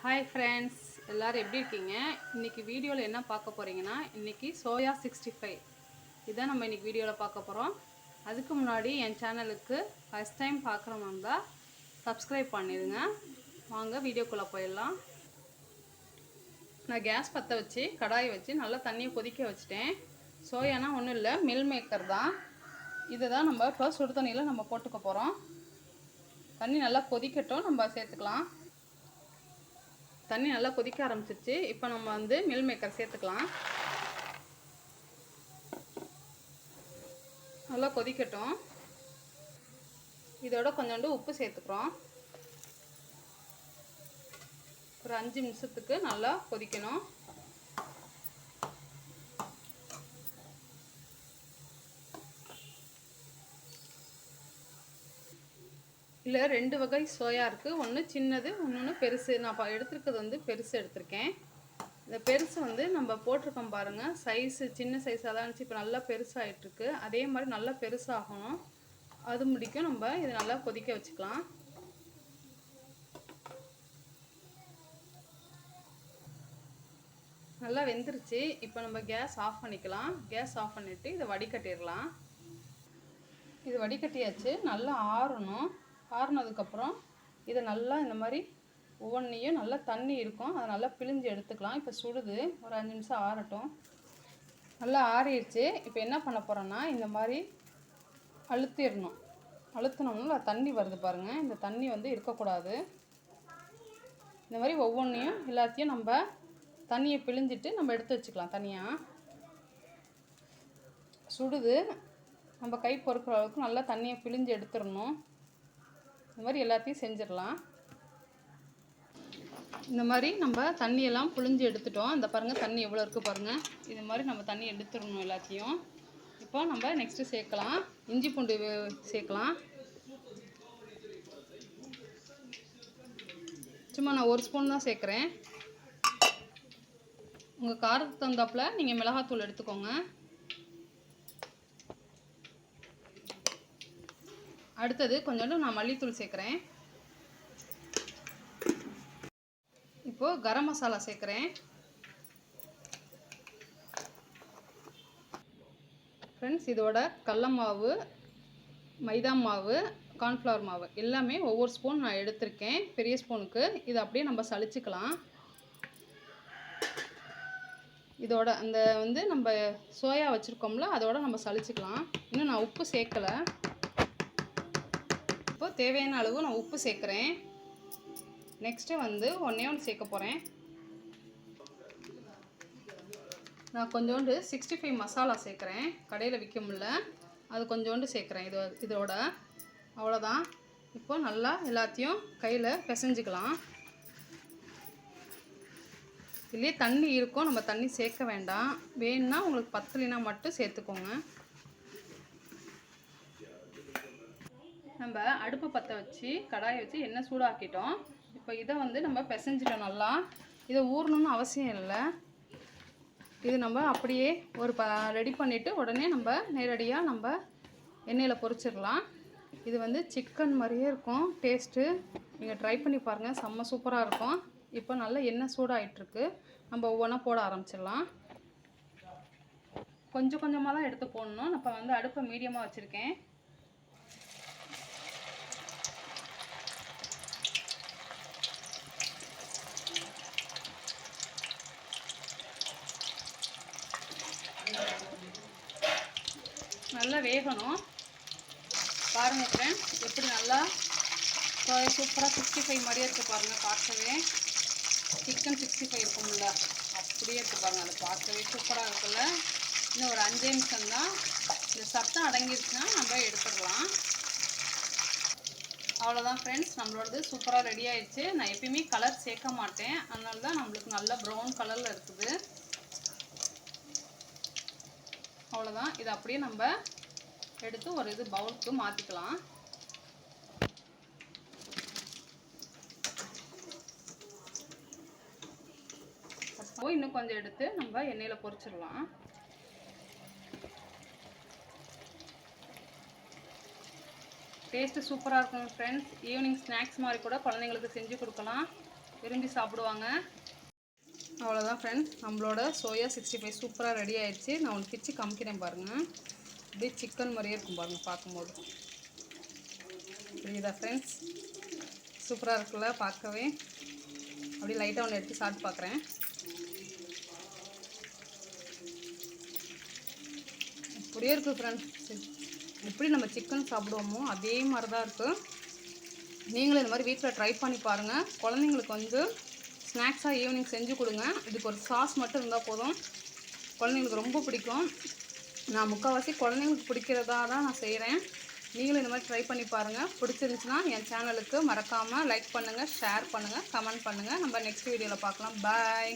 Hi friends, எல்லோரும் எப்படி இருக்கீங்க? இன்றைக்கி வீடியோவில் என்ன பார்க்க போகிறீங்கன்னா, இன்றைக்கி சோயா 65 இதான் நம்ம இன்றைக்கி வீடியோவில் பார்க்க போகிறோம். அதுக்கு முன்னாடி என் சேனலுக்கு ஃபஸ்ட் டைம் பார்க்குறவங்க இருந்தால் சப்ஸ்கிரைப் பண்ணிடுங்க. வாங்க வீடியோக்குள்ளே போயிடலாம். நான் கேஸ் பற்ற வச்சு கடாயை வச்சு நல்லா தண்ணியை கொதிக்க வச்சுட்டேன். சோயானா ஒன்றும் இல்லை, மில் மேக்கர் தான். இதை தான் நம்ம இப்போ சுடு தண்ணியில் நம்ம போட்டுக்க போகிறோம். தண்ணி நல்லா கொதிக்கட்டும், நம்ம சேர்த்துக்கலாம். தண்ணி நல்லா கொதிக்க ஆரம்பிச்சிருச்சு. இப்போ நம்ம வந்து மில் மேக்கர் சேர்த்துக்கலாம். நல்லா கொதிக்கட்டும். இதோட கொஞ்சோண்டு உப்பு சேர்த்துக்கிறோம். ஒரு 5 நிமிஷத்துக்கு நல்லா கொதிக்கணும். இல்லை, 2 வகை சோயா இருக்குது. ஒன்று சின்னது, இன்னொன்று பெருசு. நான் எடுத்துருக்கிறது வந்து பெருசு எடுத்திருக்கேன். இந்த பெருசு வந்து நம்ம போட்டிருக்கோம் பாருங்கள், சைஸு சின்ன சைஸாக தான் இருந்துச்சு. இப்போ நல்லா பெருசாகிட்டுருக்கு. அதே மாதிரி நல்லா பெருசாகணும். அது முடிக்கும் நம்ம இதை நல்லா கொதிக்க வச்சுக்கலாம். நல்லா வெந்துருச்சு. இப்போ நம்ம கேஸ் ஆஃப் பண்ணிக்கலாம். கேஸ் ஆஃப் பண்ணிவிட்டு இதை வடிகட்டிடலாம். இது வடிகட்டியாச்சு. நல்லா ஆறணும். ஆறுனதுக்கப்புறம் இதை நல்லா இந்த மாதிரி ஒவ்வொன்றையும் நல்லா தண்ணி இருக்கும், அதை நல்லா பிழிஞ்சு எடுத்துக்கலாம். இப்போ சுடுது, ஒரு 5 நிமிஷம் ஆறட்டும். நல்லா ஆறிடுச்சு. இப்போ என்ன பண்ண போகிறோன்னா, இந்த மாதிரி அழுத்திடணும். அழுத்தினோம்னா தண்ணி வருது பாருங்கள். இந்த தண்ணி வந்து இருக்கக்கூடாது. இந்த மாதிரி ஒவ்வொன்றையும் எல்லாத்தையும் நம்ம தண்ணியை பிழிஞ்சிட்டு நம்ம எடுத்து வச்சுக்கலாம் தனியாக. சுடுது, நம்ம கை பொறுக்கிற அளவுக்கு நல்லா தண்ணியை பிழிஞ்சு எடுத்துடணும். இந்த மாதிரி எல்லாத்தையும் செஞ்சிடலாம். இந்த மாதிரி நம்ம தண்ணியெல்லாம் புழிஞ்சு எடுத்துட்டோம். இந்த பாருங்கள், தண்ணி எவ்வளோ இருக்குது பாருங்கள். இது மாதிரி நம்ம தண்ணி எடுத்துடணும் எல்லாத்தையும். இப்போ நம்ம நெக்ஸ்ட்டு சேர்க்கலாம். இஞ்சி பூண்டு சேர்க்கலாம். சும்மா நான் 1 ஸ்பூன் தான் சேர்க்குறேன். உங்கள் காரத்துக்கு தகுந்தாப்பில் நீங்கள் மிளகாத்தூள் எடுத்துக்கோங்க. அடுத்தது கொஞ்சோண்டு நான் மல்லித்தூள் சேர்க்குறேன். இப்போது கரம் மசாலா சேர்க்குறேன். ஃப்ரெண்ட்ஸ், இதோட கடல மாவு, மைதா மாவு, கார்ன்ஃப்ளவர் மாவு எல்லாமே ஒவ்வொரு ஸ்பூன் நான் எடுத்திருக்கேன். பெரிய ஸ்பூனுக்கு இதை அப்படியே நம்ம சளிச்சிக்கலாம். இதோட அந்த வந்து நம்ம சோயா வச்சுருக்கோம்ல, அதோட நம்ம சளிச்சிக்கலாம். இன்னும் நான் உப்பு சேர்க்கலை. இப்போ தேவையான அளவு நான் உப்பு சேர்க்குறேன். நெக்ஸ்ட்டு வந்து ஒன்றே சேர்க்க போகிறேன். நான் கொஞ்சோண்டு 65 மசாலா சேர்க்குறேன். கடையில் விற்க முடியல, அது கொஞ்சோண்டு சேர்க்குறேன். இதோட அவ்வளோதான். இப்போ நல்லா எல்லாத்தையும் கையில் பிசைஞ்சிக்கலாம். இதுலேயே தண்ணி இருக்கும், நம்ம தண்ணி சேர்க்க வேண்டாம். வேணும்னா உங்களுக்கு பத்தலைனா மட்டும் சேர்த்துக்கோங்க. நம்ம அடுப்பு பற்ற வச்சு கடாயை வச்சு எண்ணெய் சூடாக்கிட்டோம். இப்போ இதை வந்து நம்ம பிசைஞ்சிட்டோம் நல்லா. இதை ஊறணும்னு அவசியம் இல்லை. இது நம்ம அப்படியே ஒரு ரெடி பண்ணிவிட்டு உடனே நம்ம நேரடியாக நம்ம எண்ணெயில் பொரிச்சிடலாம். இது வந்து சிக்கன் மாதிரியே இருக்கும் டேஸ்ட்டு. நீங்கள் ட்ரை பண்ணி பாருங்கள், செம்ம சூப்பராக இருக்கும். இப்போ நல்லா எண்ணெய் சூடாகிட்டுருக்கு. நம்ம ஒவ்வொன்றா போட ஆரம்பிச்சிடலாம். கொஞ்சம் கொஞ்சமாக தான் எடுத்து போடணும். இப்போ வந்து அடுப்பை மீடியமாக வச்சுருக்கேன். நல்லா வேகணும். பாருங்கள் ஃப்ரெண்ட்ஸ், எப்படி நல்லா சூப்பராக 65 மாதிரியே இருக்குது பாருங்கள். பார்க்கவே சிக்கன் 65 இருக்கும்ல, அப்படியே இருக்குது பாருங்கள். அதை பார்க்கவே சூப்பராக இருக்குல்ல. இன்னும் ஒரு 5 நிமிஷம் தான். இந்த சத்தம் அடங்கிருச்சுன்னா நம்ம எடுத்துடலாம். அவ்வளோதான் ஃப்ரெண்ட்ஸ், நம்மளோடது சூப்பராக ரெடி ஆயிடுச்சு. நான் எப்பயுமே கலர் சேர்க்க மாட்டேன், அதனால தான் நம்மளுக்கு நல்லா ப்ரௌன் கலரில் இருக்குது. அவ்வளோதான். இதை அப்படியே நம்ம எடுத்து ஒரு பவுலுக்கு மாற்றிக்கலாம். இன்னும் கொஞ்சம் எடுத்து நம்ம எண்ணெயில் பொரிச்சிடலாம். டேஸ்ட்டு சூப்பராக இருக்கும் ஃப்ரெண்ட்ஸ். ஈவினிங் ஸ்நாக்ஸ் மாதிரி கூட குழந்தைங்களுக்கு செஞ்சு கொடுக்கலாம். விரும்பி சாப்பிடுவாங்க. அவ்வளோதான் ஃப்ரெண்ட்ஸ், நம்மளோட சோயா 65 சூப்பராக ரெடி ஆயிடுச்சு. நான் ஒன்று பிச்சு காமிக்கிறேன் பாருங்கள். அப்படியே சிக்கன் மாதிரியே இருக்கும் பாருங்கள் பார்க்கும்போது. புரியுதா ஃப்ரெண்ட்ஸ்? சூப்பராக இருக்குல்ல பார்க்கவே. அப்படியே லைட்டாக ஒன்று எடுத்து சாப்பிட்டு பார்க்குறேன். அப்படியே இருக்குது ஃப்ரெண்ட்ஸ். எப்படி நம்ம சிக்கன் சாப்பிடுவோமோ அதே மாதிரி தான் இருக்குது. நீங்களும் இந்த மாதிரி வீட்டில் ட்ரை பண்ணி பாருங்கள். குழந்தைங்களுக்கு வந்து ஸ்நாக்ஸாக ஈவினிங் செஞ்சு கொடுங்க. இதுக்கு ஒரு சாஸ் மட்டும் இருந்தால் போதும், குழந்தைங்களுக்கு ரொம்ப பிடிக்கும். நான் முக்கால்வாசி குழந்தைங்களுக்கு பிடிக்கிறதா தான் நான் செய்கிறேன். நீங்களும் இந்த மாதிரி ட்ரை பண்ணி பாருங்கள். பிடிச்சிருந்துச்சுன்னா என் சேனலுக்கு மறக்காமல் லைக் பண்ணுங்கள், ஷேர் பண்ணுங்கள், கமெண்ட் பண்ணுங்கள். நம்ம நெக்ஸ்ட் வீடியோவில் பார்க்கலாம். பாய்.